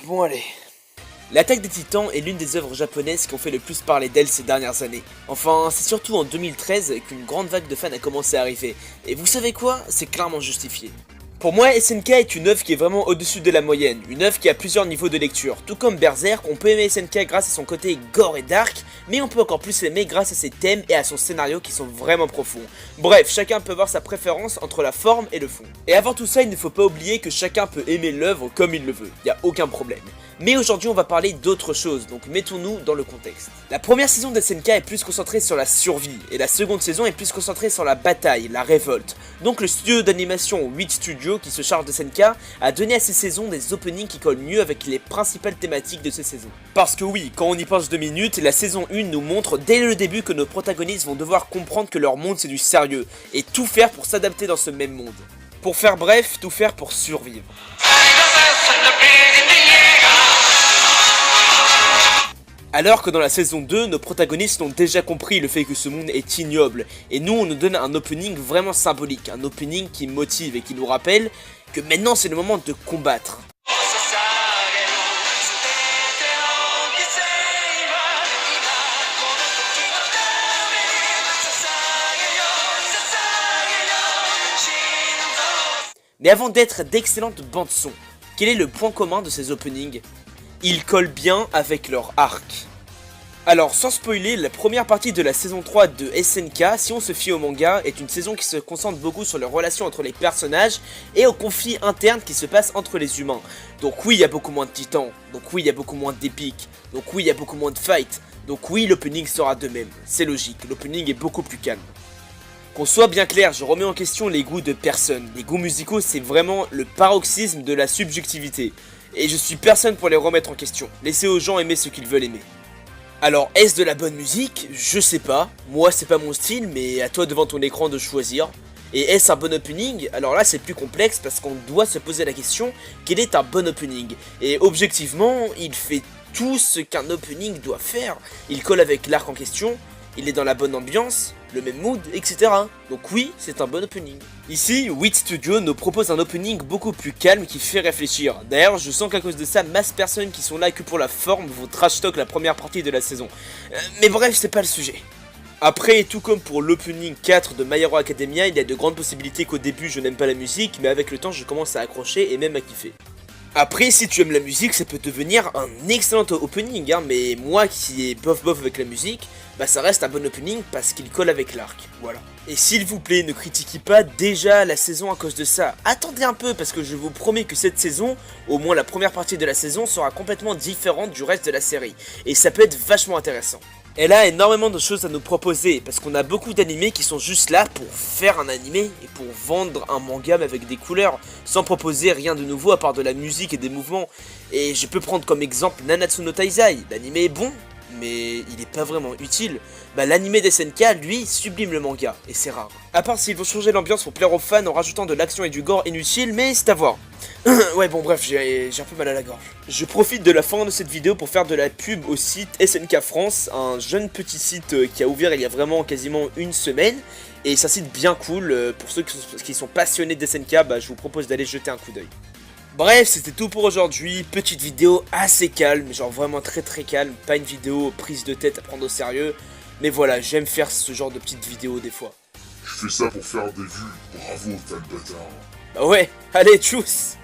Bon allez. L'Attaque des Titans est l'une des œuvres japonaises qui ont fait le plus parler d'elle ces dernières années. Enfin, c'est surtout en 2013 qu'une grande vague de fans a commencé à arriver. Et vous savez quoi? C'est clairement justifié. Pour moi, SNK est une œuvre qui est vraiment au-dessus de la moyenne, une œuvre qui a plusieurs niveaux de lecture. Tout comme Berserk, on peut aimer SNK grâce à son côté gore et dark, mais on peut encore plus l'aimer grâce à ses thèmes et à son scénario qui sont vraiment profonds. Bref, chacun peut avoir sa préférence entre la forme et le fond. Et avant tout ça, il ne faut pas oublier que chacun peut aimer l'œuvre comme il le veut, y a aucun problème. Mais aujourd'hui on va parler d'autre chose, donc mettons-nous dans le contexte. La première saison de SNK est plus concentrée sur la survie, et la seconde saison est plus concentrée sur la bataille, la révolte. Donc le studio d'animation 8 Studio qui se charge de SNK a donné à ces saisons des openings qui collent mieux avec les principales thématiques de ces saisons. Parce que oui, quand on y pense 2 minutes, la saison 1 nous montre dès le début que nos protagonistes vont devoir comprendre que leur monde c'est du sérieux, et tout faire pour s'adapter dans ce même monde. Pour faire bref, tout faire pour survivre. Alors que dans la saison 2, nos protagonistes ont déjà compris le fait que ce monde est ignoble, et nous on nous donne un opening vraiment symbolique, un opening qui motive et qui nous rappelle que maintenant c'est le moment de combattre. Mais avant d'être d'excellentes bandes son, quel est le point commun de ces openings? Ils collent bien avec leur arc. Alors sans spoiler, la première partie de la saison 3 de SNK, si on se fie au manga, est une saison qui se concentre beaucoup sur les relations entre les personnages et aux conflits internes qui se passent entre les humains. Donc oui, il y a beaucoup moins de titans, donc oui, il y a beaucoup moins d'épiques, donc oui, il y a beaucoup moins de fights, donc oui, l'opening sera de même, c'est logique, l'opening est beaucoup plus calme. Qu'on soit bien clair, je remets en question les goûts de personne. Les goûts musicaux, c'est vraiment le paroxysme de la subjectivité. Et je suis personne pour les remettre en question. Laissez aux gens aimer ce qu'ils veulent aimer. Alors, est-ce de la bonne musique? Je sais pas. Moi, c'est pas mon style, mais à toi devant ton écran de choisir. Et est-ce un bon opening? Alors là, c'est plus complexe parce qu'on doit se poser la question, quel est un bon opening? Et objectivement, il fait tout ce qu'un opening doit faire. Il colle avec l'arc en question, il est dans la bonne ambiance, le même mood, etc. Donc oui, c'est un bon opening. Ici, 8 Studio nous propose un opening beaucoup plus calme qui fait réfléchir. D'ailleurs, je sens qu'à cause de ça, masse personnes qui sont là que pour la forme vont trash talk la première partie de la saison. Mais bref, c'est pas le sujet. Après, tout comme pour l'opening 4 de My Hero Academia, il y a de grandes possibilités qu'au début je n'aime pas la musique, mais avec le temps je commence à accrocher et même à kiffer. Après, si tu aimes la musique, ça peut devenir un excellent opening, hein, mais moi qui est bof avec la musique, bah ça reste un bon opening parce qu'il colle avec l'arc, voilà. Et s'il vous plaît, ne critiquez pas déjà la saison à cause de ça. Attendez un peu parce que je vous promets que cette saison, au moins la première partie de la saison, sera complètement différente du reste de la série. Et ça peut être vachement intéressant. Elle a énormément de choses à nous proposer, parce qu'on a beaucoup d'animés qui sont juste là pour faire un animé, et pour vendre un manga avec des couleurs, sans proposer rien de nouveau à part de la musique et des mouvements. Et je peux prendre comme exemple Nanatsu no Taizai, l'animé est bon, mais il est pas vraiment utile. Bah l'animé d'SNK, lui, sublime le manga, et c'est rare. À part s'ils vont changer l'ambiance pour plaire aux fans en rajoutant de l'action et du gore inutile, mais c'est à voir. Ouais bon bref, j'ai un peu mal à la gorge. Je profite de la fin de cette vidéo pour faire de la pub au site SNK France, un jeune petit site qui a ouvert il y a vraiment quasiment une semaine. Et c'est un site bien cool, pour ceux qui sont passionnés de SNK, bah, je vous propose d'aller jeter un coup d'œil. Bref, c'était tout pour aujourd'hui, petite vidéo assez calme, genre vraiment très calme, pas une vidéo prise de tête à prendre au sérieux. Mais voilà, j'aime faire ce genre de petites vidéos des fois. Je fais ça pour faire des vues, bravo, t'as le bâtard. Bah ouais, allez, tchuss!